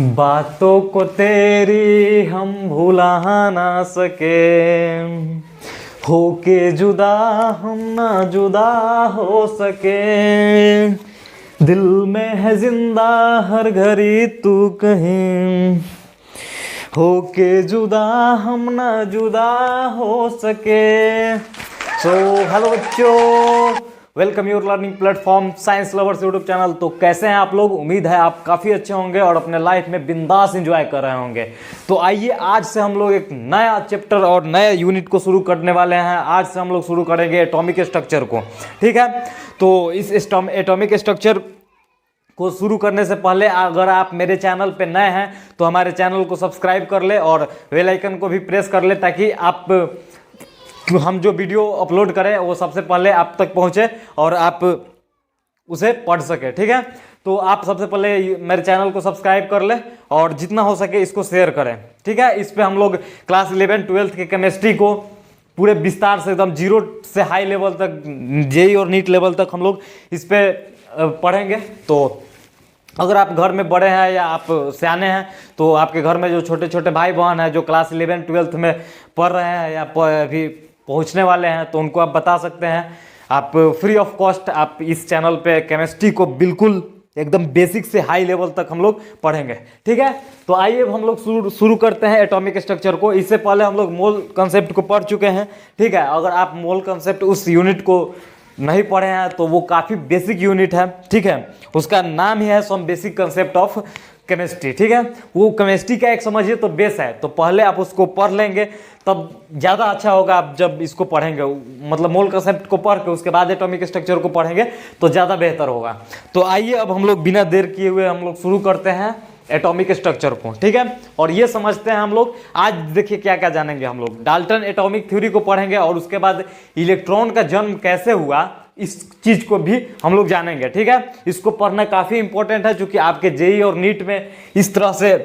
बातों को तेरी हम भुला ना सके, होके जुदा हम ना जुदा हो सके, दिल में है जिंदा हर घड़ी तू कहीं, होके जुदा हम ना जुदा हो सके। सो हेलो बच्चों, welcome your learning platform science lovers YouTube channel. तो कैसे हैं आप लोग? उम्मीद है आप काफ़ी अच्छे होंगे और अपने लाइफ में बिंदास एंजॉय कर रहे होंगे। तो आइए आज से हम लोग एक नया चैप्टर और नए यूनिट को शुरू करने वाले हैं। आज से हम लोग शुरू करेंगे एटॉमिक स्ट्रक्चर को, ठीक है। तो इस एटॉमिक स्ट्रक्चर को शुरू करने से पहले अगर आप मेरे चैनल पे नए हैं तो हमारे चैनल को सब्सक्राइब कर ले और बेल आइकन को भी प्रेस कर ले, ताकि हम जो वीडियो अपलोड करें वो सबसे पहले आप तक पहुंचे और आप उसे पढ़ सके, ठीक है। तो आप सबसे पहले मेरे चैनल को सब्सक्राइब कर ले और जितना हो सके इसको शेयर करें, ठीक है। इस पे हम लोग क्लास 11 12 के केमिस्ट्री को पूरे विस्तार से एकदम जीरो से हाई लेवल तक, जेई और नीट लेवल तक हम लोग इस पे पढ़ेंगे। तो अगर आप घर में बड़े हैं या आप सियाने हैं तो आपके घर में जो छोटे छोटे भाई बहन हैं जो क्लास 11 12 में पढ़ रहे हैं या अभी पहुंचने वाले हैं, तो उनको आप बता सकते हैं। आप फ्री ऑफ कॉस्ट आप इस चैनल पे केमिस्ट्री को बिल्कुल एकदम बेसिक से हाई लेवल तक हम लोग पढ़ेंगे, ठीक है। तो आइए हम लोग शुरू करते हैं एटॉमिक स्ट्रक्चर को। इससे पहले हम लोग मोल कंसेप्ट को पढ़ चुके हैं, ठीक है। अगर आप मोल कंसेप्ट उस यूनिट को नहीं पढ़े हैं तो वो काफ़ी बेसिक यूनिट है, ठीक है। उसका नाम ही है some basic concept of chemistry, ठीक है। वो केमिस्ट्री का एक समझिए तो बेस है, तो पहले आप उसको पढ़ लेंगे तब ज़्यादा अच्छा होगा। आप जब इसको पढ़ेंगे, मतलब मोल कंसेप्ट को पढ़ के उसके बाद एटॉमिक स्ट्रक्चर को पढ़ेंगे तो ज़्यादा बेहतर होगा। तो आइए अब हम लोग बिना देर किए हुए हम लोग शुरू करते हैं एटॉमिक स्ट्रक्चर को, ठीक है। और ये समझते हैं हम लोग आज। देखिए क्या क्या जानेंगे हम लोग। डाल्टन एटॉमिक थ्योरी को पढ़ेंगे और उसके बाद इलेक्ट्रॉन का जन्म कैसे हुआ इस चीज को भी हम लोग जानेंगे, ठीक है। इसको पढ़ना काफी इंपॉर्टेंट है क्योंकि आपके जेई और नीट में इस तरह से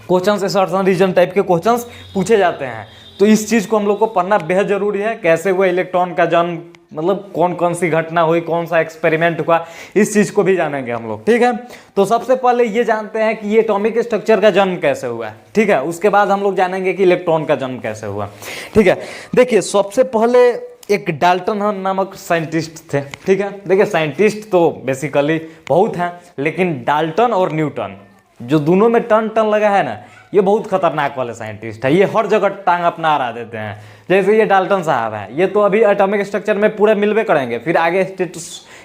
क्वेश्चंस, असर्शन रीजन टाइप के क्वेश्चंस पूछे जाते हैं। तो इस चीज को हम लोग को पढ़ना बेहद जरूरी है। कैसे हुआ इलेक्ट्रॉन का जन्म, मतलब कौन कौन सी घटना हुई, कौन सा एक्सपेरिमेंट हुआ, इस चीज को भी जानेंगे हम लोग, ठीक है। तो सबसे पहले ये जानते हैं कि ये एटॉमिक स्ट्रक्चर का जन्म कैसे हुआ, ठीक है। उसके बाद हम लोग जानेंगे कि इलेक्ट्रॉन का जन्म कैसे हुआ, ठीक है। देखिए सबसे पहले एक डाल्टन नामक साइंटिस्ट थे, ठीक है। देखिए साइंटिस्ट तो बेसिकली बहुत हैं, लेकिन डाल्टन और न्यूटन जो दोनों में टन टन लगा है ना, ये बहुत खतरनाक वाले साइंटिस्ट है। ये हर जगह टांग अपना अड़ा देते हैं। जैसे ये डाल्टन साहब हैं, ये तो अभी एटॉमिक स्ट्रक्चर में पूरे मिलवे करेंगे, फिर आगे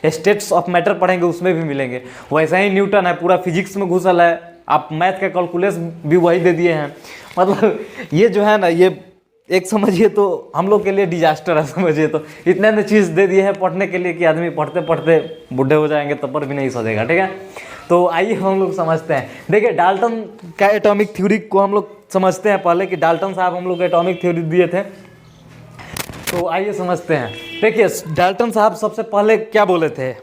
स्टेट्स ऑफ मैटर पढ़ेंगे उसमें भी मिलेंगे। वैसे ही न्यूटन है, पूरा फिजिक्स में घुसल है। आप मैथ का कैलकुलस भी वही दे दिए हैं। मतलब ये जो है ना, ये एक समझिए तो हम लोग के लिए डिजास्टर है, समझिए तो। इतने चीज़ दे दिए हैं पढ़ने के लिए कि आदमी पढ़ते पढ़ते बूढ़े हो जाएंगे तब पर भी नहीं सोचेगा, ठीक है। तो आइए हम लोग समझते हैं। देखिए डाल्टन का एटॉमिक थ्योरी को हम लोग समझते हैं पहले, कि डाल्टन साहब हम लोग एटॉमिक थ्योरी दिए थे। तो आइए समझते हैं। देखिए डाल्टन साहब सबसे पहले क्या बोले थे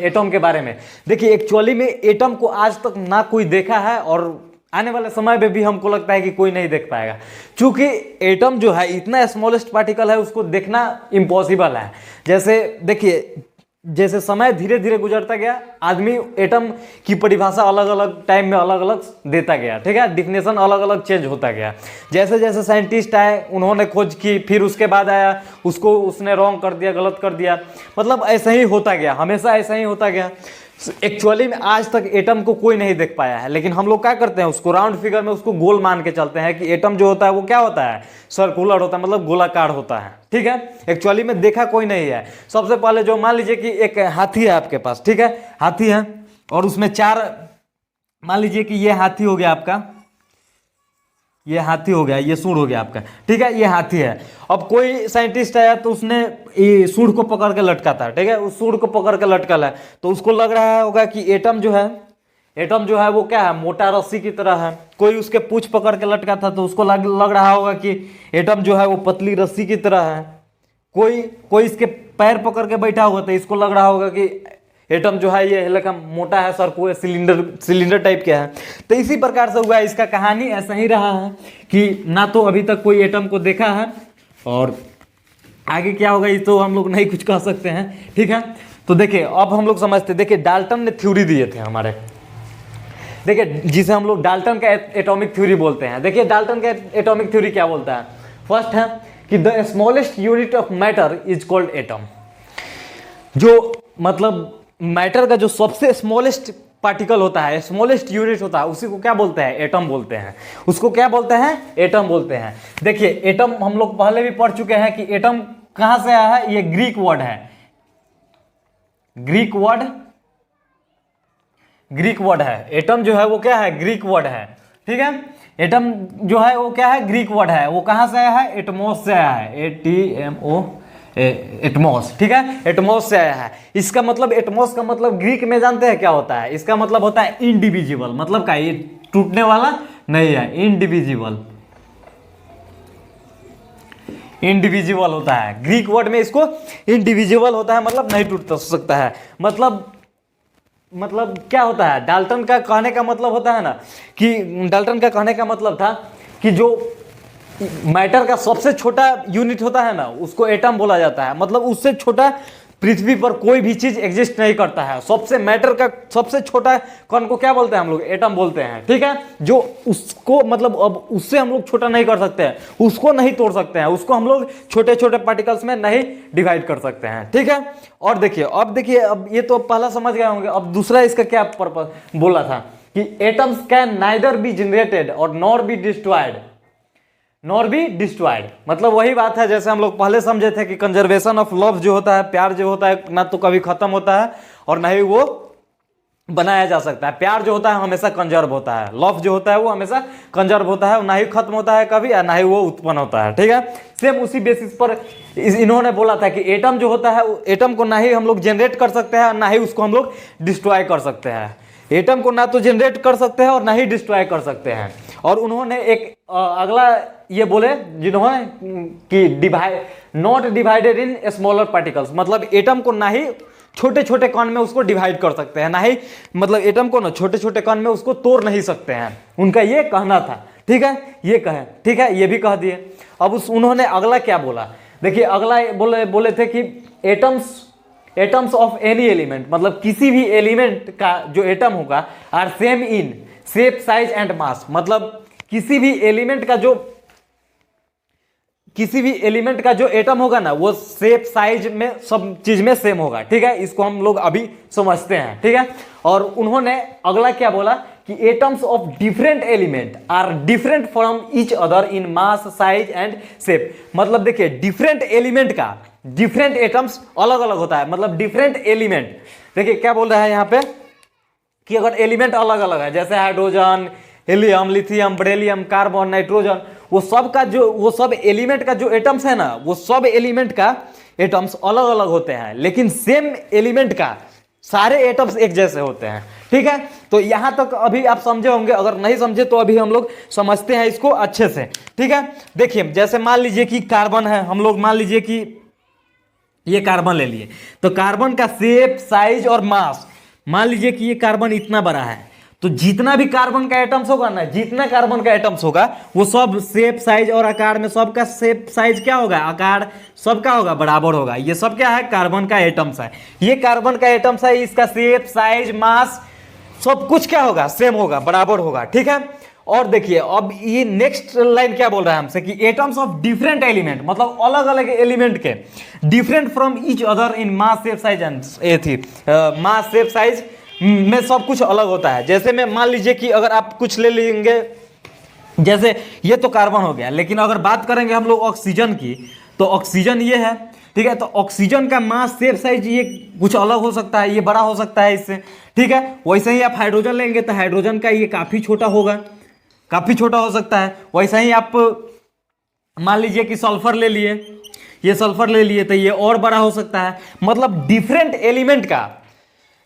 एटम के बारे में। देखिए एक्चुअली में एटम को आज तक ना कोई देखा है और आने वाले समय में भी हमको लगता है कि कोई नहीं देख पाएगा, क्योंकि एटम जो है इतना स्मॉलेस्ट पार्टिकल है, उसको देखना इम्पॉसिबल है। जैसे देखिए, जैसे समय धीरे धीरे गुजरता गया, आदमी एटम की परिभाषा अलग अलग टाइम में अलग अलग देता गया, ठीक है। डिफिनेशन अलग अलग चेंज होता गया। जैसे जैसे साइंटिस्ट आए, उन्होंने खोज की, फिर उसके बाद आया, उसको उसने रॉन्ग कर दिया, गलत कर दिया। मतलब ऐसा ही होता गया, हमेशा ऐसा ही होता गया। एक्चुअली में आज तक एटम को कोई नहीं देख पाया है, लेकिन हम लोग क्या करते हैं, उसको राउंड फिगर में उसको गोल मान के चलते हैं कि एटम जो होता है वो क्या होता है, सर्कुलर होता है, मतलब गोलाकार होता है, ठीक है। एक्चुअली में देखा कोई नहीं है। सबसे पहले जो मान लीजिए कि एक हाथी है आपके पास, ठीक है, हाथी है और उसमें चार, मान लीजिए कि ये हाथी हो गया आपका, ये हाथी हो गया, ये सूंड हो गया आपका, ठीक है, ये हाथी है। अब कोई साइंटिस्ट आया तो उसने ये सूंड को पकड़ के लटका था, ठीक है, उस सूंड को पकड़ के लटका है, तो उसको लग रहा होगा कि एटम जो है वो क्या है, मोटा रस्सी की तरह है। कोई उसके पूंछ पकड़ के लटका था तो उसको लग रहा होगा कि एटम जो है वो पतली रस्सी की तरह है। कोई इसके पैर पकड़ के बैठा हुआ था, इसको लग रहा होगा कि एटम जो है ये हल्का मोटा है, सर्कुलर सिलेंडर टाइप का है। तो इसी प्रकार से हुआ, इसका कहानी ऐसा ही रहा है कि ना तो अभी तक कोई एटम को देखा है और आगे क्या होगा ये तो हम लोग नहीं कुछ कह सकते हैं, ठीक है। तो देखिए अब हम लोग समझते हैं। देखिए डाल्टन ने थ्योरी दिए थे हमारे देखिए जिसे हम लोग डाल्टन का एटॉमिक थ्योरी बोलते हैं। देखिए डाल्टन का एटॉमिक थ्योरी क्या बोलता है। फर्स्ट है कि the smallest unit of matter is called atom. जो मतलब मैटर का जो सबसे स्मॉलेस्ट पार्टिकल होता है, स्मॉलेस्ट यूनिट होता है, उसी को क्या बोलते हैं, एटम बोलते हैं। उसको क्या बोलते हैं, एटम बोलते हैं। देखिए एटम हम लोग पहले भी पढ़ चुके हैं कि एटम कहां से आया है। ये ग्रीक वर्ड है, ग्रीक वर्ड है। एटम जो है वो क्या है, ग्रीक वर्ड है। ठीक है, एटम जो है वो क्या है, ग्रीक वर्ड है। वो कहां से आया है, एटमोस से आया है, ATMO, एटमोस। ठीक है, एटमोस से आया है। इसका मतलब एटमोस का मतलब ग्रीक में जानते हैं क्या होता है, इसका मतलब होता है इंडिविजिबल। मतलब क्या, ये टूटने वाला नहीं है, इंडिविजिबल, इंडिविजिबल होता है। ग्रीक वर्ड में इसको इंडिविजिबल होता है, मतलब नहीं टूट सकता है। मतलब क्या होता है, डाल्टन का कहने का मतलब होता है ना कि डाल्टन का कहने का मतलब था कि जो मैटर का सबसे छोटा यूनिट होता है ना उसको एटम बोला जाता है। मतलब उससे छोटा पृथ्वी पर कोई भी चीज एग्जिस्ट नहीं करता है। सबसे मैटर का सबसे छोटा कण को क्या बोलते हैं हम लोग, एटम बोलते हैं। ठीक है, जो उसको मतलब अब उससे हम लोग छोटा नहीं कर सकते हैं, उसको नहीं तोड़ सकते हैं, उसको हम लोग छोटे छोटे पार्टिकल्स में नहीं डिवाइड कर सकते हैं। ठीक है, और देखिए अब ये तो पहला समझ गए होंगे। अब दूसरा इसका क्या पर्पस बोला था कि atoms can neither be generated और नॉर बी डिस्ट्रॉयड। मतलब वही बात है जैसे हम लोग पहले समझे थे कि कंजर्वेशन ऑफ लव जो होता है, प्यार जो होता है, ना तो कभी खत्म होता है और ना ही वो बनाया जा सकता है। प्यार जो होता है हमेशा कंजर्व होता है, लव जो होता है वो हमेशा कंजर्व होता है, ना ही खत्म होता है कभी, ना ही वो उत्पन्न होता है। ठीक है, सेम उसी बेसिस पर इन्होंने बोला था कि एटम जो होता है, एटम को ना ही हम लोग जनरेट कर सकते हैं, ना ही उसको हम लोग डिस्ट्रॉय कर सकते हैं। एटम को ना तो जनरेट कर सकते हैं और ना ही डिस्ट्रॉय कर सकते हैं। और उन्होंने एक अगला ये बोले जिन्होंने कि not divided in smaller particles. मतलब एटम को ना ही छोटे छोटे कण में उसको डिवाइड कर सकते हैं, ना ही मतलब एटम को ना छोटे छोटे कण में उसको तोड़ नहीं सकते हैं। उनका ये कहना था। ठीक है, ये कहे, ठीक है, ये भी कह दिए। अब उन्होंने अगला क्या बोला, देखिए अगला बोले थे कि एटम्स ऑफ एनी एलिमेंट, मतलब किसी भी एलिमेंट का जो एटम होगा, are same in shape, size and mass. मतलब किसी भी एलिमेंट का जो एटम होगा ना वो शेप, साइज में, सब चीज में सेम होगा। ठीक है, इसको हम लोग अभी समझते हैं। ठीक है, और उन्होंने अगला क्या बोला कि atoms of different element are different from each other in mass, size and shape. मतलब देखिए डिफरेंट एलिमेंट का डिफरेंट एटम्स अलग अलग होता है। मतलब डिफरेंट एलिमेंट, देखिए क्या बोल रहा है यहाँ पे कि अगर एलिमेंट अलग अलग है, जैसे hydrogen, helium, lithium, beryllium, carbon, nitrogen, वो सब एलिमेंट का जो एटम्स है ना, वो सब एलिमेंट का एटम्स अलग अलग होते हैं, लेकिन सेम एलिमेंट का सारे एटम्स एक जैसे होते हैं। ठीक है, तो यहां तक अभी आप समझे होंगे। अगर नहीं समझे तो अभी हम लोग समझते हैं इसको अच्छे से। ठीक है, देखिए जैसे मान लीजिए कि कार्बन है, हम लोग मान लीजिए कि ये कार्बन ले लिए, तो कार्बन का शेप, साइज और मास, मान लीजिए कि ये कार्बन इतना बड़ा है, तो जितना भी कार्बन का एटम्स होगा ना, जितना कार्बन का एटम्स होगा वो सब शेप, साइज और आकार में सबका शेप, साइज क्या होगा, आकार सबका होगा बराबर होगा। ये सब क्या है, कार्बन का एटम्स है। ये कार्बन का एटम्स है, इसका शेप, साइज, मास सब कुछ क्या होगा, सेम होगा, बराबर होगा। ठीक है, और देखिए अब ये नेक्स्ट लाइन क्या बोल रहा है हमसे कि एटम्स ऑफ डिफरेंट एलिमेंट, मतलब अलग अलग एलिमेंट के, different from each other in mass, shape, size and mass, shape, size में सब कुछ अलग होता है। जैसे मैं मान लीजिए कि अगर आप कुछ ले लेंगे, जैसे ये तो कार्बन हो गया, लेकिन अगर बात करेंगे हम लोग ऑक्सीजन की, तो ऑक्सीजन ये है। ठीक है, तो ऑक्सीजन का मास, शेप, साइज ये कुछ अलग हो सकता है, ये बड़ा हो सकता है इससे। ठीक है, वैसे ही आप हाइड्रोजन लेंगे तो हाइड्रोजन का ये काफी छोटा होगा, काफी छोटा हो सकता है। वैसे ही आप मान लीजिए कि सल्फर ले लिए, ये सल्फर ले लिए तो ये और बड़ा हो सकता है। मतलब डिफरेंट एलिमेंट का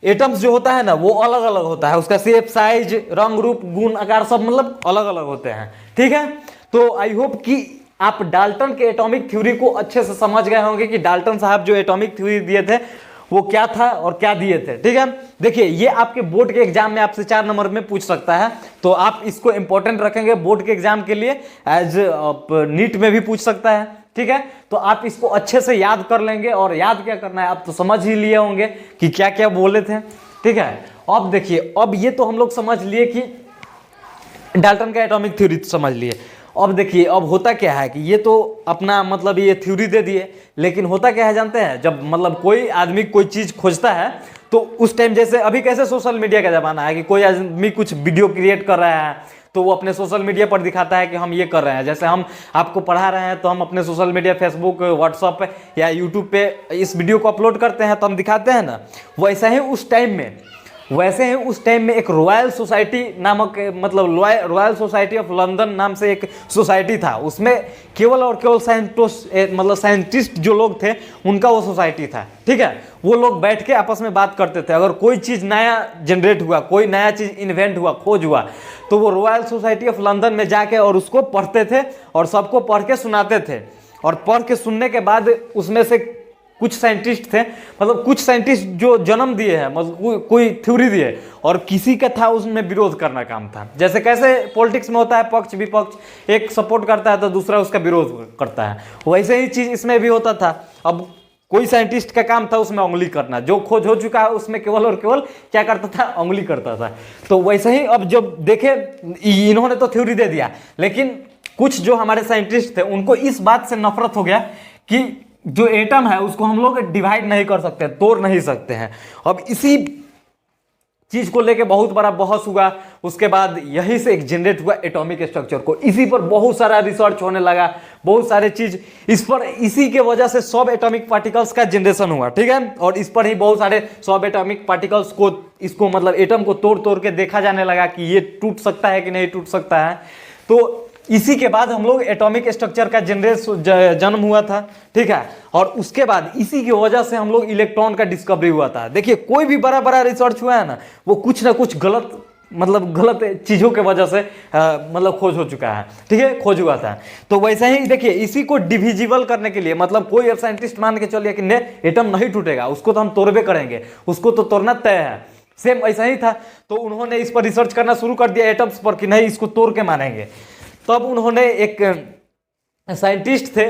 एटम्स जो होता है ना वो अलग अलग होता है, उसका शेप, साइज, रंग, रूप, गुण, आकार सब मतलब अलग अलग होते हैं। ठीक है, तो आई होप कि आप डाल्टन के एटॉमिक थ्योरी को अच्छे से समझ गए होंगे कि डाल्टन साहब जो एटॉमिक थ्योरी दिए थे वो क्या था और क्या दिए थे। ठीक है, देखिए ये आपके बोर्ड के एग्जाम में आपसे 4 नंबर में पूछ सकता है, तो आप इसको इंपॉर्टेंट रखेंगे बोर्ड के एग्जाम के लिए, एज नीट में भी पूछ सकता है। ठीक है, तो आप इसको अच्छे से याद कर लेंगे, और याद क्या करना है आप तो समझ ही लिए होंगे कि क्या क्या बोले थे। ठीक है, अब देखिए, अब ये तो हम लोग समझ लिए कि डाल्टन का एटॉमिक थ्योरी समझ लिए। अब देखिए अब होता क्या है कि ये तो अपना मतलब ये थ्योरी दे दिए, लेकिन होता क्या है जानते हैं, जब मतलब कोई आदमी कोई चीज़ खोजता है तो उस टाइम, जैसे अभी कैसे सोशल मीडिया का ज़माना है कि कोई आदमी कुछ वीडियो क्रिएट कर रहा है तो वो अपने सोशल मीडिया पर दिखाता है कि हम ये कर रहे हैं। जैसे हम आपको पढ़ा रहे हैं तो हम अपने सोशल मीडिया फेसबुक, व्हाट्सअप पे या यूट्यूब पे इस वीडियो को अपलोड करते हैं तो हम दिखाते हैं ना। वैसे ही उस टाइम में एक रॉयल सोसाइटी नामक, मतलब रॉयल सोसाइटी ऑफ लंदन नाम से एक सोसाइटी था। उसमें केवल और केवल साइंटिस्ट जो लोग थे उनका वो सोसाइटी था, ठीक है। वो लोग बैठ के आपस में बात करते थे। अगर कोई चीज़ नया जनरेट हुआ, कोई नया चीज़ इन्वेंट हुआ, खोज हुआ, तो वो रॉयल सोसाइटी ऑफ लंदन में जाके और उसको पढ़ते थे और सबको पढ़ के सुनाते थे। और पढ़ के सुनने के बाद उसमें से कुछ साइंटिस्ट थे, मतलब कुछ साइंटिस्ट जो जन्म दिए हैं, मतलब कोई थ्योरी दिए, और किसी का था उसमें विरोध करना काम था। जैसे कैसे पॉलिटिक्स में होता है पक्ष विपक्ष, एक सपोर्ट करता है तो दूसरा उसका विरोध करता है, वैसे ही चीज़ इसमें भी होता था। अब कोई साइंटिस्ट का काम था उसमें उंगली करना, जो खोज हो चुका है उसमें केवल और केवल क्या करता था, उंगली करता था। तो वैसे ही अब जब देखे, इन्होंने तो थ्योरी दे दिया, लेकिन कुछ जो हमारे साइंटिस्ट थे उनको इस बात से नफरत हो गया कि जो एटम है उसको हम लोग डिवाइड नहीं कर सकते, तोड़ नहीं सकते हैं। अब इसी चीज को लेके बहुत बड़ा बहस हुआ। उसके बाद यही से एक जनरेट हुआ एटॉमिक स्ट्रक्चर को। इसी पर बहुत सारा रिसर्च होने लगा, बहुत सारे चीज इस पर, इसी के वजह से सब एटॉमिक पार्टिकल्स का जनरेशन हुआ, ठीक है। और इस पर ही बहुत सारे सब एटॉमिक पार्टिकल्स को, इसको मतलब एटम को तोड़ तोड़ के देखा जाने लगा कि ये टूट सकता है कि नहीं टूट सकता है। तो इसी के बाद हम लोग एटॉमिक स्ट्रक्चर का जन्म हुआ था, ठीक है। और उसके बाद इसी की वजह से हम लोग इलेक्ट्रॉन का डिस्कवरी हुआ था। देखिए कोई भी बड़ा बड़ा रिसर्च हुआ है ना, वो कुछ ना कुछ गलत चीज़ों के वजह से मतलब खोज हो चुका है, ठीक है, खोज हुआ था। तो वैसे ही देखिए इसी को डिविजिबल करने के लिए, मतलब कोई अब साइंटिस्ट मान के चलिए कि नहीं एटम नहीं टूटेगा, उसको तो हम तोड़बे करेंगे, उसको तो तोड़ना तय है, सेम ऐसा ही था। तो उन्होंने इस पर रिसर्च करना शुरू कर दिया एटम्स पर कि नहीं इसको तोड़ के मानेंगे। तब उन्होंने एक साइंटिस्ट थे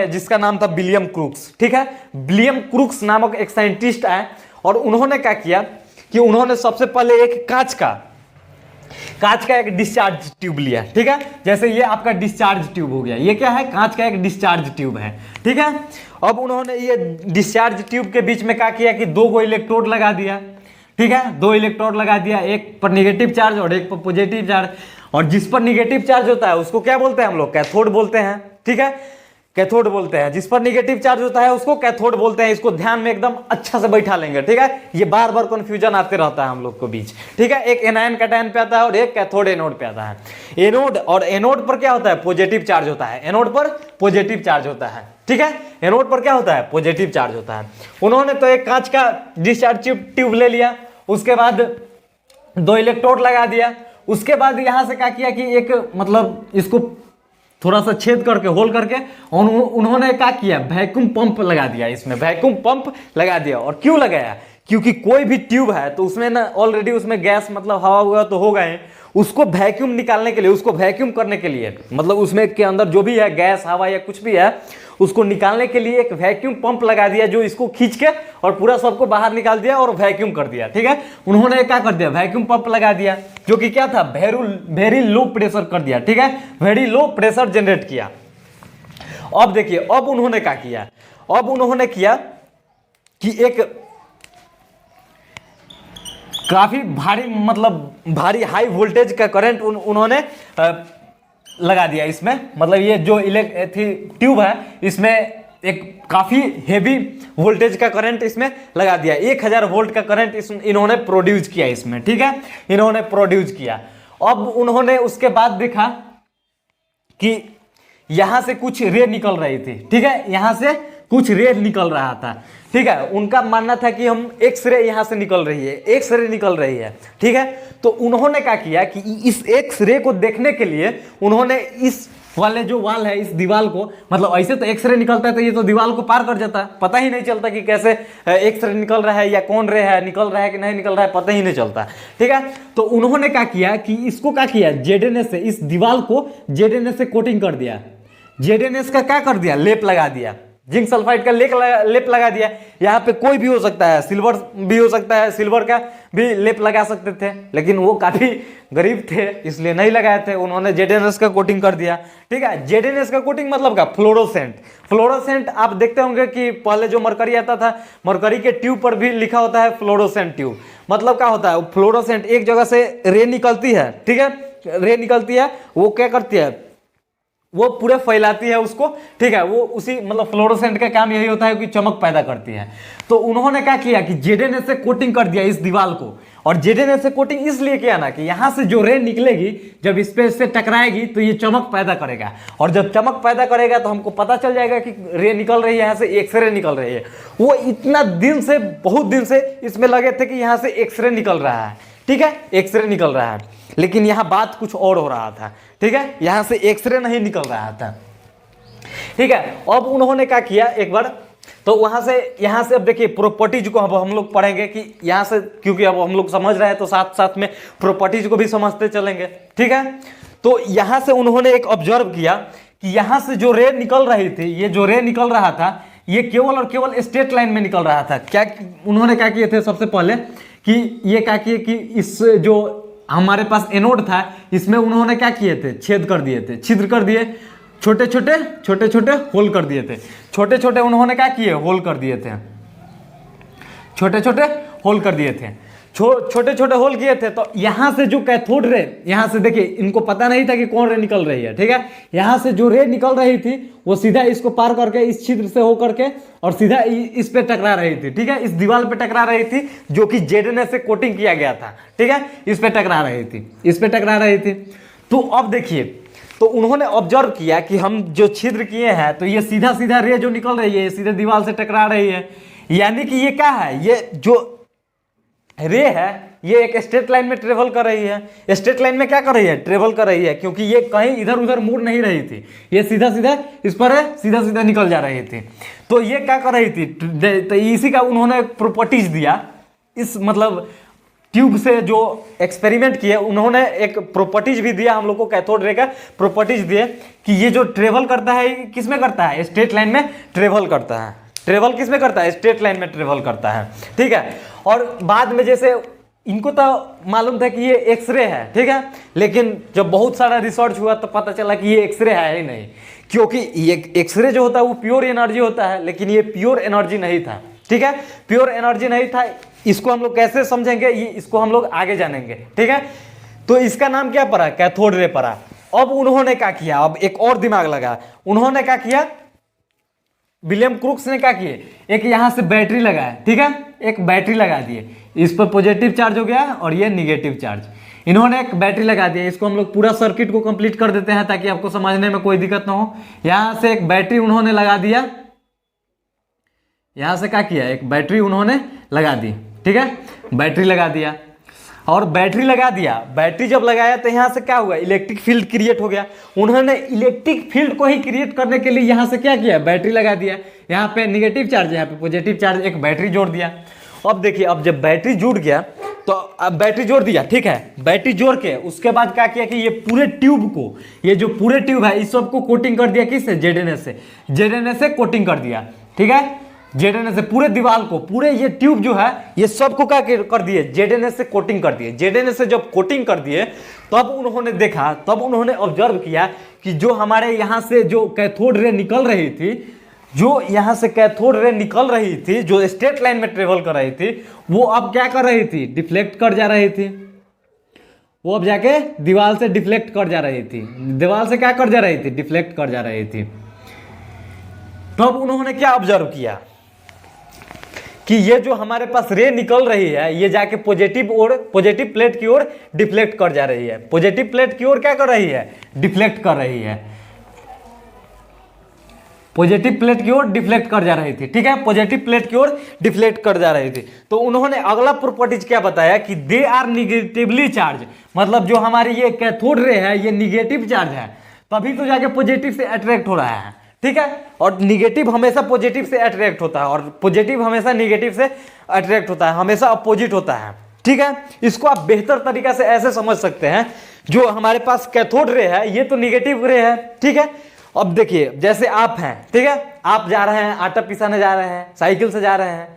जिसका नाम था विलियम क्रूक्स, ठीक है। विलियम क्रूक्स नामक एक साइंटिस्ट आए और उन्होंने क्या किया कि उन्होंने सबसे पहले एक कांच का एक डिस्चार्ज ट्यूब लिया, ठीक है। जैसे ये आपका डिस्चार्ज ट्यूब हो गया, ये क्या है, कांच का एक डिस्चार्ज ट्यूब है, ठीक है। अब उन्होंने ये डिस्चार्ज ट्यूब के बीच में क्या किया कि 2 इलेक्ट्रोड लगा दिया, ठीक है। 2 इलेक्ट्रोड लगा दिया, एक पर निगेटिव चार्ज और एक पर पॉजिटिव चार्ज। और जिस पर निगेटिव चार्ज होता है उसको क्या बोलते हैं हम लोग, कैथोड बोलते हैं, ठीक है, कैथोड बोलते हैं। जिस पर निगेटिव चार्ज होता है उसको कैथोड बोलते हैं। इसको ध्यान में एकदम अच्छा से बैठा लेंगे, ठीक है। ये बार बार कंफ्यूजन आते रहता है हम लोग को बीच, ठीक है। एक एनायन कैटायन पे आता है और एक कैथोड एनोड पे आता है। एनोड और एनोड पर क्या होता है, पॉजिटिव चार्ज होता है, एनोड पर पॉजिटिव चार्ज होता है, ठीक है। एनोड पर क्या होता है, पॉजिटिव चार्ज होता है। उन्होंने तो एक कांच का डिस्चार्ज ट्यूब ले लिया, उसके बाद 2 इलेक्ट्रोड लगा दिया। उसके बाद यहां से क्या किया कि एक मतलब इसको थोड़ा सा छेद करके, होल करके, और उन्होंने क्या किया, वैक्यूम पंप लगा दिया। इसमें वैक्यूम पंप लगा दिया। और क्यों लगाया, क्योंकि कोई भी ट्यूब है तो उसमें ना ऑलरेडी उसमें गैस मतलब हवा हुआ तो होगा ही, उसको वैक्यूम निकालने के लिए, उसको वैक्यूम करने के लिए, मतलब उसमें के अंदर जो भी है गैस हवा या कुछ भी है उसको निकालने के लिए एक वैक्यूम पंप लगा दिया, जो इसको खींच के और पूरा सबको बाहर निकाल दिया और वैक्यूम कर दिया, ठीक है। उन्होंने क्या कर दिया, वैक्यूम पंप लगा दिया, जो कि क्या था, वेरी लो प्रेशर कर दिया, ठीक है, वेरी लो प्रेशर जनरेट किया। अब देखिए अब उन्होंने क्या किया, अब उन्होंने किया कि एक काफी भारी हाई वोल्टेज का करंट उन्होंने लगा दिया इसमें। मतलब ये जो ट्यूब है इसमें एक काफी हेवी वोल्टेज का करंट इसमें लगा दिया। 1000 वोल्ट का करंट इन्होंने प्रोड्यूस किया इसमें, ठीक है, इन्होंने प्रोड्यूस किया। अब उन्होंने उसके बाद देखा कि यहां से कुछ रे निकल रही थी, ठीक है, यहां से कुछ रे निकल रहा था, ठीक है। उनका मानना था कि हम एक्स रे यहां से निकल रही है, एक्स रे निकल रही है, ठीक है। तो उन्होंने क्या किया कि इस एक्स रे को देखने के लिए उन्होंने इस वाले जो वाल है, इस दीवार को, मतलब ऐसे तो एक्स रे निकलता है तो ये तो दीवार को पार कर जाता, पता ही नहीं चलता कि कैसे एक्स रे निकल रहा है या कौन रे है, निकल रहा है कि नहीं निकल रहा है, पता ही नहीं चलता, ठीक है। तो उन्होंने क्या किया कि इसको क्या किया, जेडएनएस से, इस दीवार को जेडएनएस से कोटिंग कर दिया, जेडएनएस का क्या कर दिया, लेप लगा दिया, जिंक सल्फाइड का लेप लगा दिया। यहाँ पे कोई भी हो सकता है, सिल्वर भी हो सकता है, सिल्वर का भी लेप लगा सकते थे, लेकिन वो काफी गरीब थे इसलिए नहीं लगाए थे, उन्होंने ZnS का कोटिंग कर दिया। ठीक है, ZnS का कोटिंग मतलब क्या, फ्लोरोसेंट। फ्लोरोसेंट आप देखते होंगे कि पहले जो मरकरी आता था, मरकरी के ट्यूब पर भी लिखा होता है फ्लोरोसेंट ट्यूब। मतलब क्या होता है, फ्लोरोसेंट एक जगह से रे निकलती है, ठीक है, रे निकलती है, वो क्या करती है, वो पूरे फैलाती है उसको। ठीक है, वो उसी मतलब फ्लोरोसेंट का काम यही होता है कि चमक पैदा करती है। तो उन्होंने क्या किया कि ZnS से कोटिंग कर दिया इस दीवार को। और ZnS से कोटिंग इसलिए किया ना कि यहां से जो रे निकलेगी जब इस पे इससे टकराएगी तो ये चमक पैदा करेगा, और जब चमक पैदा करेगा तो हमको पता चल जाएगा कि रे निकल रही है, यहाँ से एक्सरे निकल रही है। वो इतना दिन से, बहुत दिन से इसमें लगे थे कि यहाँ से एक्सरे निकल रहा है। ठीक है, एक्सरे निकल रहा है, लेकिन यहाँ बात कुछ और हो रहा था। ठीक है, यहाँ से एक्सरे नहीं निकल रहा था। ठीक है, अब उन्होंने क्या किया एक बार, तो वहां से यहाँ से अब देखिए प्रॉपर्टीज को अब हम लोग पढ़ेंगे कि यहाँ से, क्योंकि अब हम लोग समझ रहे हैं तो साथ साथ में प्रॉपर्टीज को भी समझते चलेंगे। ठीक है, तो यहाँ से उन्होंने एक ऑब्जर्व किया कि यहाँ से जो रे निकल रही थी, ये जो रे निकल रहा था ये केवल और केवल स्ट्रेट लाइन में निकल रहा था। क्या उन्होंने क्या किए थे, सबसे पहले कि ये क्या किए कि इस जो हमारे पास एनोड था इसमें उन्होंने क्या किए थे, छेद कर दिए थे, छिद्र कर दिए, छोटे छोटे होल कर दिए थे। छोटे छोटे उन्होंने क्या किए, होल कर दिए थे, छोटे छोटे होल कर दिए थे, छोटे छोटे होल किए थे। तो यहां से जो कैथोड रे, यहां से देखिए इनको पता नहीं था कि कौन रे निकल रही है। ठीक है, यहां से जो रे निकल रही थी वो सीधा इसको पार करके इस छिद्र से होकर के और सीधा इस पे टकरा रही थी। ठीक है, इस दीवार पे टकरा रही थी जो कि ZnS से कोटिंग किया गया था। ठीक है, इस पे टकरा रही थी, इस पे टकरा रही थी। तो अब देखिए, तो उन्होंने ऑब्जर्व किया कि हम जो छिद्र किए हैं तो ये सीधा सीधा रे जो निकल रही है सीधे दीवार से टकरा रही है, यानी कि ये क्या है, ये जो रे है ये एक स्ट्रेट लाइन में ट्रेवल कर रही है। स्ट्रेट लाइन में क्या कर रही है, ट्रेवल कर रही है, क्योंकि ये कहीं इधर उधर मुड़ नहीं रही थी, ये सीधा सीधा इस पर सीधा सीधा निकल जा रही थी। तो ये क्या कर रही थी, तो इसी का उन्होंने प्रॉपर्टीज दिया। इस मतलब ट्यूब से जो एक्सपेरिमेंट किए उन्होंने एक प्रॉपर्टीज भी दिया हम लोग को, कैथोड रे का प्रॉपर्टीज दिए कि ये जो ट्रेवल करता है किस में करता है, स्ट्रेट लाइन में ट्रेवल करता है। ट्रेवल किस में करता है, स्ट्रेट लाइन में ट्रेवल करता है। ठीक है, और बाद में जैसे इनको तो मालूम था कि ये एक्सरे है। ठीक है, लेकिन जब बहुत सारा रिसर्च हुआ तो पता चला कि ये एक्सरे है ही नहीं, क्योंकि ये एक्सरे जो होता है वो प्योर एनर्जी होता है, लेकिन ये प्योर एनर्जी नहीं था। ठीक है, प्योर एनर्जी नहीं था। इसको हम लोग कैसे समझेंगे, ये इसको हम लोग आगे जानेंगे। ठीक है, तो इसका नाम क्या पड़ा, कैथोड रे पड़ा। अब उन्होंने क्या किया, अब एक और दिमाग लगा, उन्होंने क्या किया, विलियम क्रूक्स ने क्या किए, एक यहां से बैटरी लगाया। ठीक है, एक बैटरी लगा दिए, इस पर पॉजिटिव चार्ज हो गया और ये निगेटिव चार्ज। इन्होंने एक बैटरी लगा दिया, इसको हम लोग पूरा सर्किट को कंप्लीट कर देते हैं ताकि आपको समझने में कोई दिक्कत ना हो। यहां से एक बैटरी उन्होंने लगा दिया, यहां से क्या किया, एक बैटरी उन्होंने लगा दी। ठीक है, बैटरी लगा दिया, और बैटरी लगा दिया, बैटरी जब लगाया तो यहाँ से क्या हुआ, इलेक्ट्रिक फील्ड क्रिएट हो गया। उन्होंने इलेक्ट्रिक फील्ड को ही क्रिएट करने के लिए यहाँ से क्या किया, बैटरी लगा दिया। यहाँ पे निगेटिव चार्ज, यहाँ पे पॉजिटिव चार्ज, एक बैटरी जोड़ दिया। अब देखिए, अब जब बैटरी जुड़ गया तो अब बैटरी जोड़ दिया। ठीक है, बैटरी जोड़ के उसके बाद क्या किया कि ये पूरे ट्यूब को, ये जो पूरे ट्यूब है इस सबको कोटिंग कर दिया, किससे, ZnS से कोटिंग कर दिया। ठीक है, ZnS से पूरे दीवार को, पूरे ये ट्यूब जो है ये सबको क्या कर दिए, ZnS से कोटिंग कर दिए। ZnS से जब कोटिंग कर दिए तब उन्होंने देखा, तब उन्होंने ऑब्जर्व किया कि जो हमारे यहाँ से जो कैथोड रे निकल रही थी, जो यहाँ से कैथोड रे निकल रही थी, जो स्ट्रेट लाइन में ट्रेवल कर रही थी, वो अब क्या कर रही थी, डिफ्लेक्ट कर जा रही थी। वो अब जाके दीवार से डिफ्लेक्ट कर जा रही थी, दीवार से क्या कर जा रही थी, डिफ्लेक्ट कर जा रही थी। तब उन्होंने क्या ऑब्जर्व किया कि ये जो हमारे पास रे निकल रही है ये जाके पॉजिटिव प्लेट की ओर डिफ्लेक्ट कर जा रही है। पॉजिटिव प्लेट की ओर क्या कर रही है, डिफ्लेक्ट कर रही है, पॉजिटिव प्लेट की ओर डिफ्लेक्ट कर जा रही थी। ठीक है, पॉजिटिव प्लेट की ओर डिफ्लेक्ट कर जा रही थी। तो उन्होंने अगला प्रॉपर्टीज क्या बताया कि दे आर निगेटिवली चार्ज, मतलब जो हमारी ये कैथोड रे है ये निगेटिव चार्ज है, तभी तो जाके पॉजिटिव से अट्रैक्ट हो रहा है। ठीक है, और निगेटिव हमेशा पॉजिटिव से अट्रैक्ट होता है और पॉजिटिव हमेशा निगेटिव से अट्रैक्ट होता है, हमेशा अपोजिट होता है। ठीक है, इसको आप बेहतर तरीका से ऐसे समझ सकते हैं, जो हमारे पास कैथोड रे है ये तो निगेटिव रे है। ठीक है, अब देखिए जैसे आप हैं, ठीक है, आप जा रहे हैं आटा पिसाने जा रहे हैं, साइकिल से जा रहे हैं,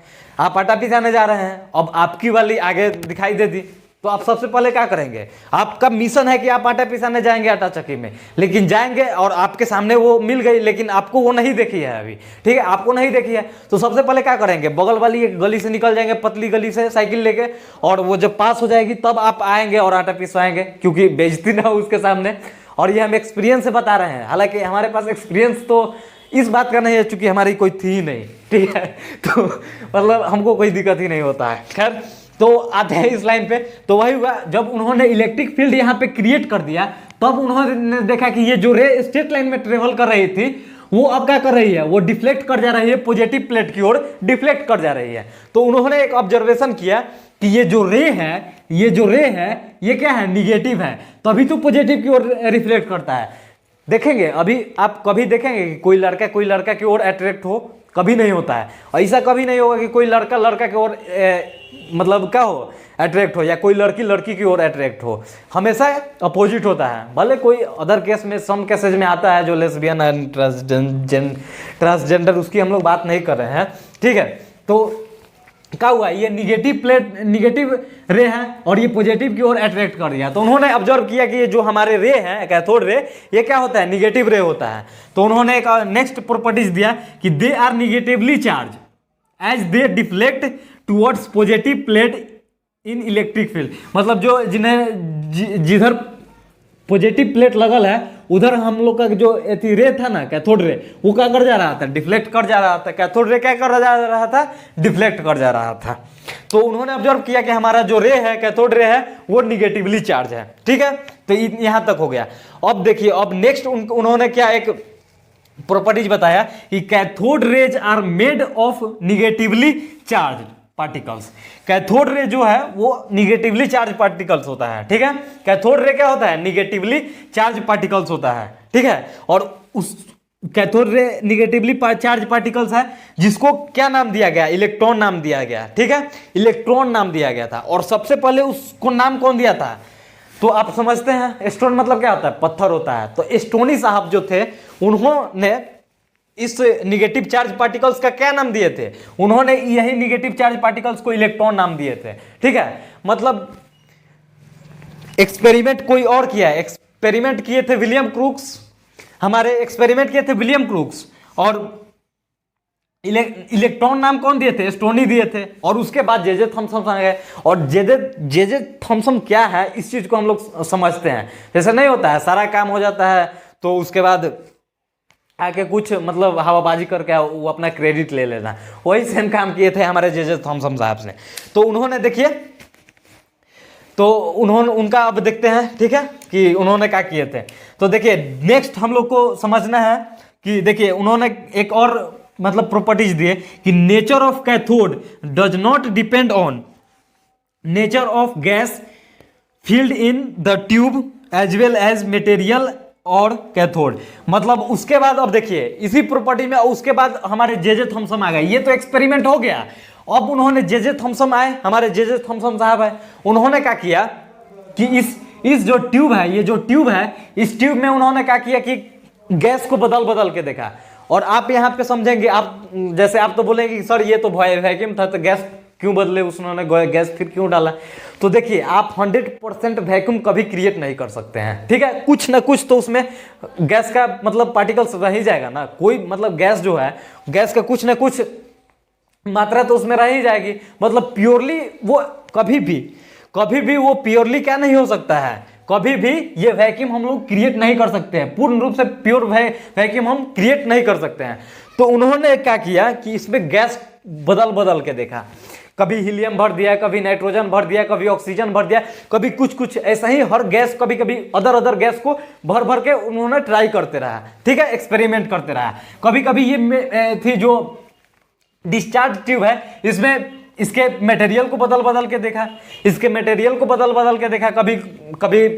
आप आटा पिसाने जा रहे हैं, अब आपकी वाली आगे दिखाई दे दी, तो आप सबसे पहले क्या करेंगे, आपका मिशन है कि आप आटा पिसाने जाएंगे आटा चक्की में, लेकिन जाएंगे और आपके सामने वो मिल गई, लेकिन आपको वो नहीं देखी है अभी, ठीक है, आपको नहीं देखी है, तो सबसे पहले क्या करेंगे, बगल वाली एक गली से निकल जाएंगे, पतली गली से साइकिल लेके, और वो जब पास हो जाएगी तब आप आएंगे और आटा पिसवाएंगे, क्योंकि बेइज्जती ना हो उसके सामने। और ये हम एक्सपीरियंस से बता रहे हैं, हालांकि हमारे पास एक्सपीरियंस तो इस बात का नहीं है, चूंकि हमारी कोई थी ही नहीं, ठीक है, तो मतलब हमको कोई दिक्कत ही नहीं होता है। खैर, तो आते हैं इस लाइन पे, तो वही हुआ जब उन्होंने इलेक्ट्रिक फील्ड यहाँ पे क्रिएट कर दिया, तब उन्होंने देखा कि ये जो रे स्ट्रेट लाइन में ट्रेवल कर रही थी, वो अब क्या कर रही है, वो डिफ्लेक्ट कर जा रही है, पॉजिटिव प्लेट की ओर डिफ्लेक्ट कर जा रही है। तो उन्होंने एक ऑब्जर्वेशन किया कि ये जो रे है ये क्या है, निगेटिव है, तभी तो पॉजिटिव की ओर रिफ्लेक्ट करता है। देखेंगे अभी आप कभी देखेंगे कि कोई लड़का की ओर अट्रैक्ट हो, कभी नहीं होता है। ऐसा कभी नहीं होगा कि कोई लड़का की ओर मतलब क्या हो, अट्रैक्ट हो, या कोई लड़की की ओर अट्रैक्ट हो, हमेशा अपोजिट होता है। भले कोई अदर केस में, सम केसेज में आता है जो लेस्बियन एंड ट्रांसजेंडर, उसकी हम लोग बात नहीं कर रहे हैं, ठीक है। तो क्या हुआ, ये निगेटिव रे है और ये पॉजिटिव की ओर अट्रैक्ट कर दिया। तो उन्होंने ऑब्जर्व किया कि ये जो हमारे रे हैं, कैथोड रे, ये क्या होता है, निगेटिव रे होता है। तो उन्होंने एक नेक्स्ट प्रॉपर्टीज दिया कि they are negatively charge as they deflect towards positive plate in electric field. मतलब जो जिधर पॉजिटिव प्लेट लगल है उधर हम लोग का जो रे था ना, कैथोड रे, वो क्या कर जा रहा था, डिफ्लेक्ट कर जा रहा था। कैथोड रे क्या कर जा रहा था, डिफ्लेक्ट कर जा रहा था। तो उन्होंने ऑब्जर्व किया कि हमारा जो रे है, कैथोड रे है, वो निगेटिवली चार्ज है, ठीक है। तो यहां तक हो गया। अब देखिए, अब नेक्स्ट उन्होंने क्या एक प्रॉपर्टीज बताया कि cathode rays are made of negatively charge particles. Cathode ray जो है वो निगेटिवली चार्ज पार्टिकल्स होता है, ठीक है। कैथोड रे क्या होता है, निगेटिवली चार्ज पार्टिकल्स होता है, ठीक है। और उस cathode ray negatively charge particles है, जिसको क्या नाम दिया गया, इलेक्ट्रॉन नाम दिया गया, ठीक है, इलेक्ट्रॉन नाम दिया गया था। और सबसे पहले उसको नाम कौन दिया था, तो आप समझते हैं, स्टोन मतलब क्या होता है, पत्थर होता है। तो स्टोनी साहब जो थे, उन्होंने इस निगेटिव चार्ज पार्टिकल्स का क्या नाम दिए थे, उन्होंने यही निगेटिव चार्ज पार्टिकल्स को इलेक्ट्रॉन नाम दिए थे, ठीक है। मतलब एक्सपेरिमेंट कोई और किया है, एक्सपेरिमेंट किए थे विलियम क्रूक्स, हमारे एक्सपेरिमेंट किए थे विलियम क्रूक्स, और इलेक्ट्रॉन नाम कौन दिए थे, स्टोनी दिए थे। और उसके बाद जे थॉमसन आ गए। और जे थॉमसन क्या है, इस चीज को हम लोग समझते हैं। जैसे नहीं होता है, सारा काम हो जाता है तो उसके बाद आके कुछ मतलब हवाबाजी करके वो अपना क्रेडिट ले लेना, वही सेम काम किए थे हमारे जे थॉमसन साहब ने। तो उन्होंने देखिए, तो उन्होंने उनका अब देखते हैं, ठीक है, कि उन्होंने क्या किए थे। तो देखिए नेक्स्ट हम लोग को समझना है कि देखिए उन्होंने एक और मतलब प्रॉपर्टीज दिए कि nature of cathode does not depend on nature of gas field in the tube as well as material और कैथोड। मतलब उसके बाद अब देखिए इसी प्रॉपर्टी में उसके बाद हमारे जे थॉमसन आ गए। ये तो एक्सपेरिमेंट हो गया। अब उन्होंने जे थॉमसन आए, हमारे जे थॉमसन साहब है, उन्होंने क्या किया कि इस जो ट्यूब है, ये जो ट्यूब है, इस ट्यूब में उन्होंने क्या किया कि गैस को बदल के देखा। और आप यहाँ पे समझेंगे, आप जैसे आप तो बोलेंगे कि सर ये तो वैक्यूम था तो गैस क्यों बदले, उन्होंने गैस फिर क्यों डाला। तो देखिए आप 100% वैक्यूम कभी क्रिएट नहीं कर सकते हैं, ठीक है। कुछ ना कुछ तो उसमें गैस का मतलब पार्टिकल्स रह ही जाएगा ना, कोई मतलब गैस जो है, गैस का कुछ ना कुछ मात्रा तो उसमें रह ही जाएगी। मतलब प्योरली वो कभी भी वो प्योरली क्या नहीं हो सकता है, कभी भी ये वैक्यूम हम लोग क्रिएट नहीं कर सकते हैं, पूर्ण रूप से प्योर वैक्यूम हम क्रिएट नहीं कर सकते हैं। तो उन्होंने क्या किया कि इसमें गैस बदल के देखा, कभी हीलियम भर दिया, कभी नाइट्रोजन भर दिया, कभी ऑक्सीजन भर दिया, कभी कुछ ऐसा ही हर गैस, कभी अदर गैस को भर के उन्होंने ट्राई करते रहा, ठीक है, एक्सपेरिमेंट करते रहा। कभी ये थी जो डिस्चार्ज ट्यूब है, इसमें इसके मटेरियल को बदल के देखा, इसके मटेरियल को बदल के देखा, कभी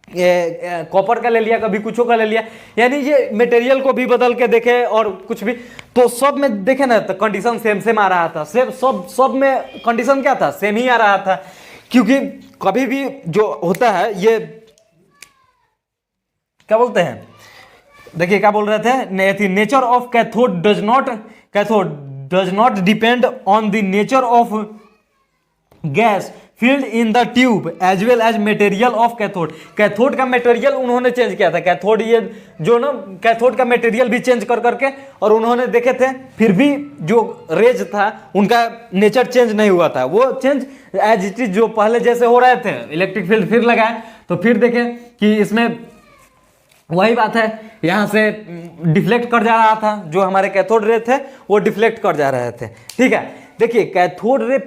कॉपर का ले लिया, कभी कुछ का ले लिया, यानी ये मटेरियल को भी बदल के देखे और कुछ भी। तो सब में देखे ना तो कंडीशन सेम आ रहा था, सब में कंडीशन क्या था, सेम ही आ रहा था। क्योंकि कभी भी जो होता है, ये क्या बोलते हैं, देखिए क्या बोल रहे थे, nature of cathode does not depend on the nature of gas field in the tube as well as material of cathode. Cathode का मटेरियल उन्होंने चेंज किया था, कैथोड ये जो ना कैथोड का मटेरियल भी चेंज कर करके, और उन्होंने देखे थे फिर भी जो रेज था उनका नेचर चेंज नहीं हुआ था, वो चेंज एज इट इज जो पहले जैसे हो रहे थे। इलेक्ट्रिक फील्ड फिर लगाए तो फिर देखे कि इसमें वही बात है, यहाँ से डिफ्लेक्ट कर जा रहा था, जो हमारे कैथोड रे थे वो डिफ्लेक्ट कर जा रहे थे। ठीक है, देखिए कैथोड रे,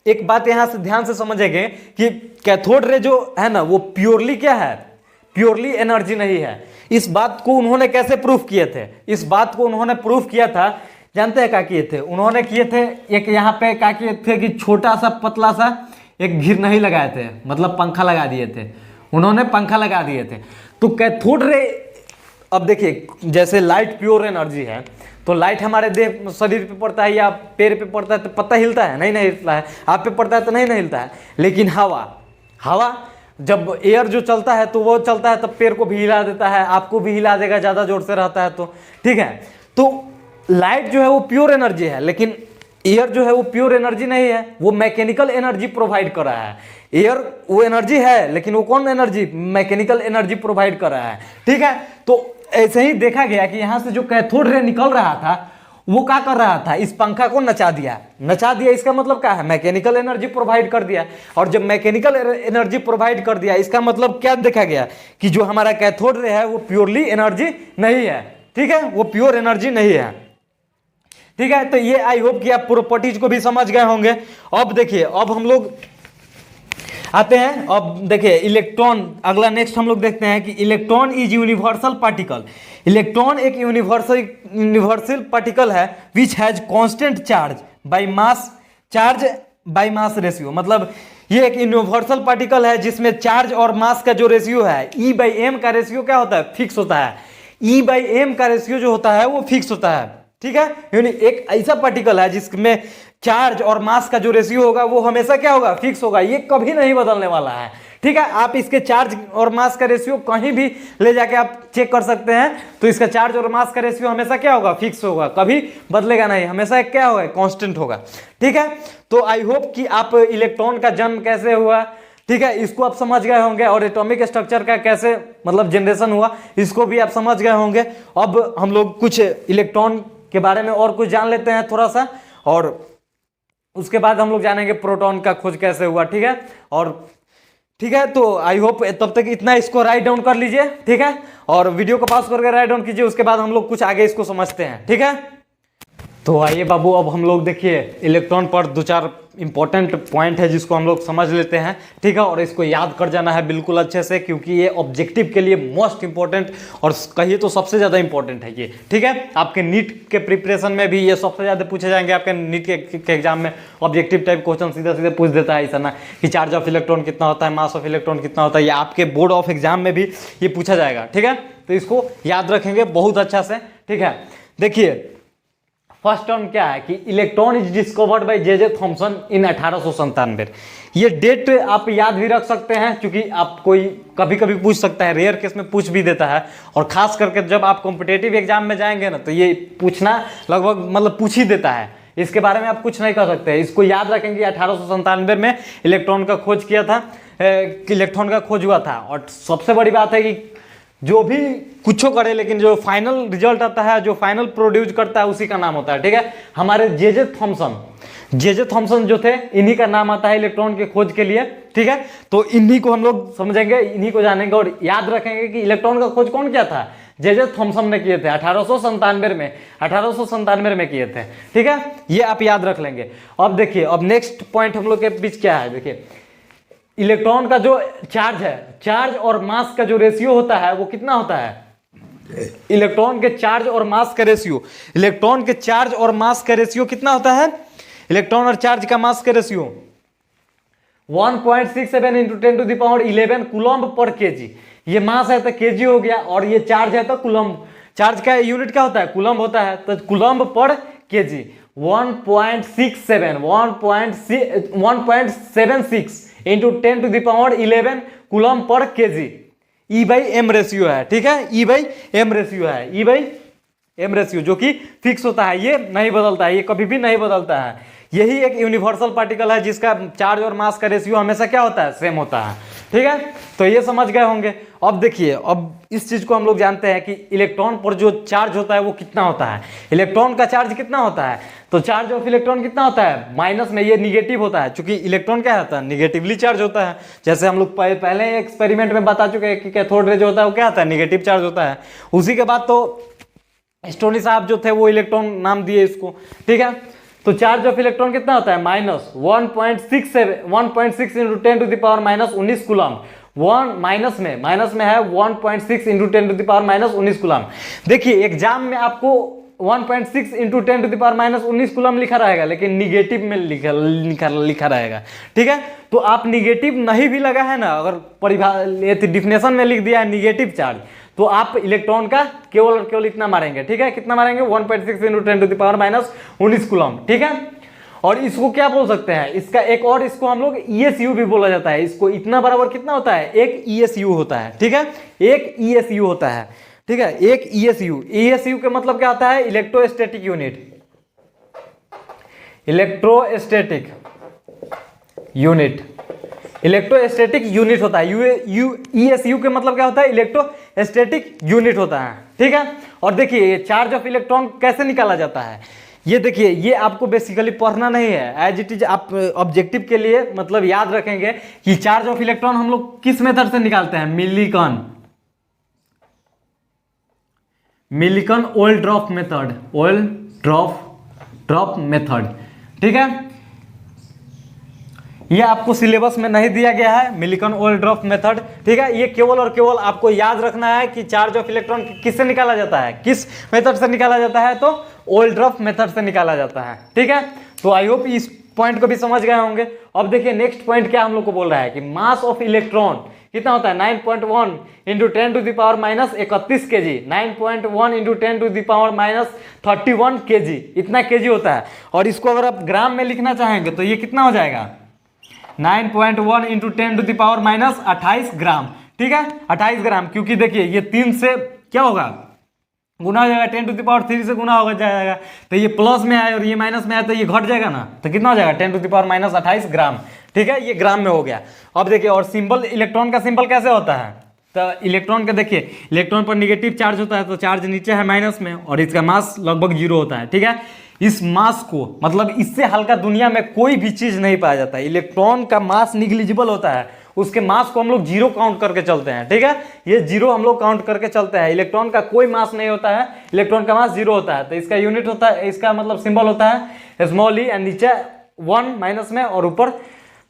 एक बात यहाँ से ध्यान से समझेंगे कि कैथोड रे जो है ना वो प्योरली क्या है, प्योरली एनर्जी नहीं है। इस बात को उन्होंने कैसे प्रूफ किए थे, इस बात को उन्होंने प्रूफ किया था, जानते हैं क्या किए थे उन्होंने? किए थे एक यहाँ पे क्या किए थे कि छोटा सा पतला सा एक घिर नहीं लगाए थे, मतलब पंखा लगा दिए थे, उन्होंने पंखा लगा दिए थे। तो कैथोड रे, अब देखिए जैसे लाइट प्योर एनर्जी है, तो लाइट हमारे देह शरीर पे पड़ता है या पैर पे पड़ता है तो पत्ता हिलता है? नहीं हिलता है। आप पे पड़ता है तो नहीं हिलता है। लेकिन हवा जब एयर जो चलता है तो वो चलता है तब पैर को भी हिला देता है, आपको भी हिला देगा ज़्यादा जोर से रहता है तो। ठीक है, तो लाइट जो है वो प्योर एनर्जी है, लेकिन एयर जो है वो प्योर एनर्जी नहीं है, वो मैकेनिकल एनर्जी प्रोवाइड कर रहा है। एयर वो एनर्जी है, लेकिन वो कौन एनर्जी? मैकेनिकल एनर्जी प्रोवाइड कर रहा है। ठीक है, तो ऐसे ही देखा गया कि यहाँ से जो कैथोड रे निकल रहा था वो क्या कर रहा था, इस पंखा को नचा दिया। इसका मतलब क्या है? मैकेनिकल एनर्जी प्रोवाइड कर दिया। और जब मैकेनिकल एनर्जी प्रोवाइड कर दिया, इसका मतलब क्या देखा गया कि जो हमारा कैथोड रे है वो प्योरली एनर्जी नहीं है। ठीक है, वो प्योर एनर्जी नहीं है। ठीक है, तो ये आई होप कि आप प्रॉपर्टीज को भी समझ गए होंगे। अब देखिए, अब हम लोग आते हैं, अब देखिए इलेक्ट्रॉन, अगला नेक्स्ट हम लोग देखते हैं कि electron is universal particle. Electron एक यूनिवर्सल पार्टिकल है which has constant charge by mass ratio. मतलब ये एक यूनिवर्सल पार्टिकल है जिसमें चार्ज और मास का जो रेशियो है, ई बाई एम का रेशियो क्या होता है? फिक्स होता है। ई बाई एम का रेशियो जो होता है वो फिक्स होता है। ठीक है, यानी एक ऐसा पार्टिकल है जिसमें चार्ज और मास का जो रेशियो होगा वो हमेशा क्या होगा? फिक्स होगा, ये कभी नहीं बदलने वाला है। ठीक है, आप इसके चार्ज और मास का रेशियो कहीं भी ले जाके आप चेक कर सकते हैं, तो इसका चार्ज और मास का रेशियो हमेशा क्या होगा? फिक्स होगा, कभी बदलेगा नहीं, हमेशा क्या होगा? कांस्टेंट होगा। ठीक है, तो आई होप कि आप इलेक्ट्रॉन का जन्म कैसे हुआ, ठीक है, इसको आप समझ गए होंगे, और एटॉमिक स्ट्रक्चर का कैसे मतलब जनरेशन हुआ इसको भी आप समझ गए होंगे। अब हम लोग कुछ इलेक्ट्रॉन के बारे में और कुछ जान लेते हैं थोड़ा सा, और उसके बाद हम लोग जानेंगे प्रोटॉन का खोज कैसे हुआ। ठीक है, और ठीक है, तो आई होप तब तक इतना इसको राइट डाउन कर लीजिए। ठीक है, और वीडियो को पास करके राइट डाउन कीजिए, उसके बाद हम लोग कुछ आगे इसको समझते हैं। ठीक है, तो आइए बाबू, अब हम लोग देखिए इलेक्ट्रॉन पर दो चार इंपॉर्टेंट पॉइंट है जिसको हम लोग समझ लेते हैं। ठीक है, और इसको याद कर जाना है बिल्कुल अच्छे से, क्योंकि ये ऑब्जेक्टिव के लिए मोस्ट इंपॉर्टेंट और कहिए तो सबसे ज़्यादा इंपॉर्टेंट है ये। ठीक है, आपके नीट के प्रिपरेशन में भी ये सबसे ज़्यादा पूछे जाएंगे। आपके नीट के एग्जाम में ऑब्जेक्टिव टाइप क्वेश्चन सीधे सीधे पूछ देता है ऐसा ना कि चार्ज ऑफ इलेक्ट्रॉन कितना होता है, मास ऑफ इलेक्ट्रॉन कितना होता है, ये आपके बोर्ड ऑफ एग्जाम में भी ये पूछा जाएगा। ठीक है, तो इसको याद रखेंगे बहुत अच्छा से। ठीक है, देखिए फर्स्ट टर्म क्या है कि electron is discovered by J Thomson in 1897। ये डेट आप याद भी रख सकते हैं, क्योंकि आप कोई कभी कभी पूछ सकता है, रेयर केस में पूछ भी देता है, और खास करके जब आप कॉम्पिटेटिव एग्जाम में जाएंगे ना तो ये पूछना लगभग मतलब पूछ ही देता है, इसके बारे में आप कुछ नहीं कर सकते। इसको याद रखेंगे 1897 में इलेक्ट्रॉन का खोज किया था, इलेक्ट्रॉन का खोज हुआ था। और सबसे बड़ी बात है कि जो भी कुछ करे, लेकिन जो फाइनल रिजल्ट आता है, जो फाइनल प्रोड्यूस करता है, उसी का नाम होता है। ठीक है, हमारे जे थॉमसन जो थे, इन्हीं का नाम आता है इलेक्ट्रॉन के खोज के लिए। ठीक है, तो इन्हीं को हम लोग समझेंगे, इन्हीं को जानेंगे और याद रखेंगे कि इलेक्ट्रॉन का खोज कौन किया था? जे थॉमसन ने किए थे 1897 में किए थे। ठीक है, ये आप याद रख लेंगे। अब देखिए, अब नेक्स्ट पॉइंट हम लोग के बीच क्या है, देखिए इलेक्ट्रॉन का जो चार्ज है, चार्ज और मास का जो रेशियो होता है वो कितना होता है? इलेक्ट्रॉन के चार्ज और मास का रेशियो, इलेक्ट्रॉन के चार्ज और मास का रेशियो कितना होता है? इलेक्ट्रॉन और चार्ज का मास का ratio 1.67 into 10⁻11 coulomb per KG. ये मास है तो केजी हो गया, और ये चार्ज है तो कूलम्ब। चार्ज का यूनिट क्या होता है? कूलम्ब होता है, तो coulomb per kg 1.76 into 10⁻11 coulomb per kg. E by m ratio है, ठीक है, E बाई एम रेशियो है, E बाई एम रेशियो जो कि फिक्स होता है, ये नहीं बदलता है, ये कभी भी नहीं बदलता है। यही एक यूनिवर्सल पार्टिकल है जिसका चार्ज और मास का रेशियो हमेशा क्या होता है, सेम होता है, ठीक है। तो ये समझ गए होंगे। अब देखिए, अब इस चीज को हम लोग जानते हैं कि इलेक्ट्रॉन पर जो चार्ज होता है वो कितना होता है, इलेक्ट्रॉन का चार्ज कितना होता है, तो चार्ज ऑफ इलेक्ट्रॉन कितना होता है, माइनस में, ये निगेटिव होता है, क्योंकि इलेक्ट्रॉन क्या होता है, निगेटिवली चार्ज होता है। जैसे हम लोग पहले एक्सपेरिमेंट में बता चुके हैं कि कैथोड रे जो होता है वो क्या होता है, निगेटिव चार्ज होता है। उसी के बाद तो स्टोनी साहब जो थे वो इलेक्ट्रॉन नाम दिए इसको, ठीक है। तो चार्ज ऑफ इलेक्ट्रॉन कितना होता है, minus 1.6 into 10 to the power minus 19 coulomb. Minus में है 1.6 into 10 to the power minus 19 coulomb. देखिए एग्जाम में आपको 1.6 into 10 to the power minus 19 coulomb लिखा रहेगा, लेकिन निगेटिव में लिखा रहेगा, ठीक है। तो आप निगेटिव नहीं भी लगा है ना, अगर डिफिनेशन में लिख दिया है निगेटिव चार्ज, तो आप इलेक्ट्रॉन का केवल और केवल इतना मारेंगे, ठीक है, कितना मारेंगे, 1.6 into 10 to the power minus 19 coulomb, ठीक है। और इसको क्या बोल सकते हैं, इसका एक और, इसको हम लोग ESU भी बोला जाता है। इसको इतना बराबर कितना होता है, एक ESU होता है, ठीक है, एक ESU होता है, ठीक है, एक ESU का मतलब क्या होता है, इलेक्ट्रोस्टैटिक यूनिट, इलेक्ट्रोस्टैटिक यूनिट होता है। ESU के मतलब क्या होता है, इलेक्ट्रोस्टैटिक यूनिट होता है, ठीक है। और देखिए ये चार्ज ऑफ इलेक्ट्रॉन कैसे निकाला जाता है, ये देखिए, ये आपको बेसिकली पढ़ना नहीं है, एज इट इज आप ऑब्जेक्टिव के लिए मतलब याद रखेंगे कि चार्ज ऑफ इलेक्ट्रॉन हम लोग किस मेथड से निकालते हैं, मिलिकन ओयल ड्रॉप मेथड, ठीक है। ये आपको सिलेबस में नहीं दिया गया है, मिलिकन ओयल ड्रॉप मेथड, ठीक है। ये केवल और केवल आपको याद रखना है कि चार्ज ऑफ इलेक्ट्रॉन किससे निकाला जाता है, किस मेथड से निकाला जाता है, तो ओयल ड्रॉप मेथड से निकाला जाता है, ठीक है। तो आई होप इस पॉइंट को भी समझ गए होंगे। अब देखिए नेक्स्ट पॉइंट क्या हम लोग को बोल रहा है कि मास ऑफ इलेक्ट्रॉन कितना होता है, 9.1 into 10 to the power minus 31 kg, 9.1 into 10 to the power minus 31 kg, इतना kg होता है। और इसको अगर आप ग्राम में लिखना चाहेंगे तो ये कितना हो जाएगा, 9.1 into 10 to the power minus 28 gram, ठीक है, 28 ग्राम। क्योंकि देखिए ये 3 से क्या होगा, गुना हो जाएगा, 10 टू द पावर 3 से गुना हो जाएगा, तो ये प्लस में आए और ये माइनस में आए तो ये घट जाएगा ना, तो कितना हो जाएगा, 10 to the power minus 28 gram, ठीक है, ये ग्राम में हो गया। अब देखिए, और सिंबल, इलेक्ट्रॉन का सिंबल कैसे होता है, तो इलेक्ट्रॉन का देखिए, इलेक्ट्रॉन पर निगेटिव चार्ज होता है तो चार्ज नीचे है माइनस में, और इसका मास लगभग 0 होता है, ठीक है। इस मास को मतलब इससे हल्का दुनिया में कोई भी चीज नहीं पाया जाता है। इलेक्ट्रॉन का मास निग्लिजिबल होता है, उसके मास को हम लोग 0 काउंट करके चलते हैं, ठीक है, ये 0 हम लोग काउंट करके चलते हैं। इलेक्ट्रॉन का कोई मास नहीं होता है, इलेक्ट्रॉन का मास 0 होता है, तो इसका यूनिट होता है, इसका मतलब सिंबल होता है स्मॉल e, एंड नीचे 1 माइनस में और ऊपर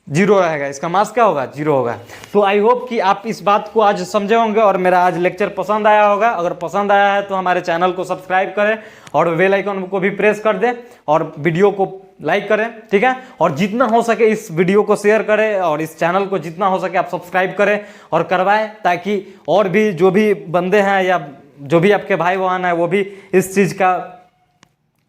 0 रहेगा, इसका मास क्या होगा, 0 होगा। तो आई होप कि आप इस बात को आज समझे होंगे और मेरा आज लेक्चर पसंद आया होगा। अगर पसंद आया है तो हमारे चैनल को सब्सक्राइब करें और बेल आइकन को भी प्रेस कर दें और वीडियो को लाइक करें, ठीक है। और जितना हो सके इस वीडियो को शेयर करें और इस चैनल को जितना हो सके आप सब्सक्राइब करें और करवाएं, ताकि और भी जो भी बंदे हैं या जो भी आपके भाई बहन है वो भी इस चीज़ का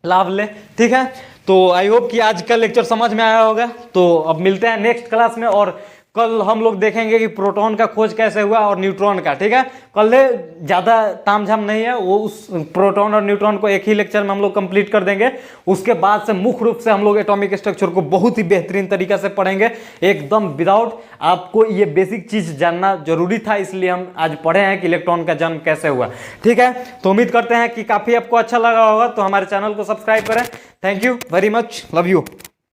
लाभ ले, ठीक है। तो आई होप कि आज का लेक्चर समझ में आया होगा। तो अब मिलते हैं नेक्स्ट क्लास में, और कल हम लोग देखेंगे कि प्रोटॉन का खोज कैसे हुआ और न्यूट्रॉन का, ठीक है। कल ज़्यादा तामझाम नहीं है, वो उस प्रोटॉन और न्यूट्रॉन को एक ही लेक्चर में हम लोग कंप्लीट कर देंगे। उसके बाद से मुख्य रूप से हम लोग एटॉमिक स्ट्रक्चर को बहुत ही बेहतरीन तरीके से पढ़ेंगे, एकदम विदाउट। आपको ये बेसिक चीज़ जानना जरूरी था, इसलिए हम आज पढ़े हैं कि इलेक्ट्रॉन का जन्म कैसे हुआ, ठीक है। तो उम्मीद करते हैं कि काफ़ी आपको अच्छा लगा होगा, तो हमारे चैनल को सब्सक्राइब करें। Thank you very much, love you.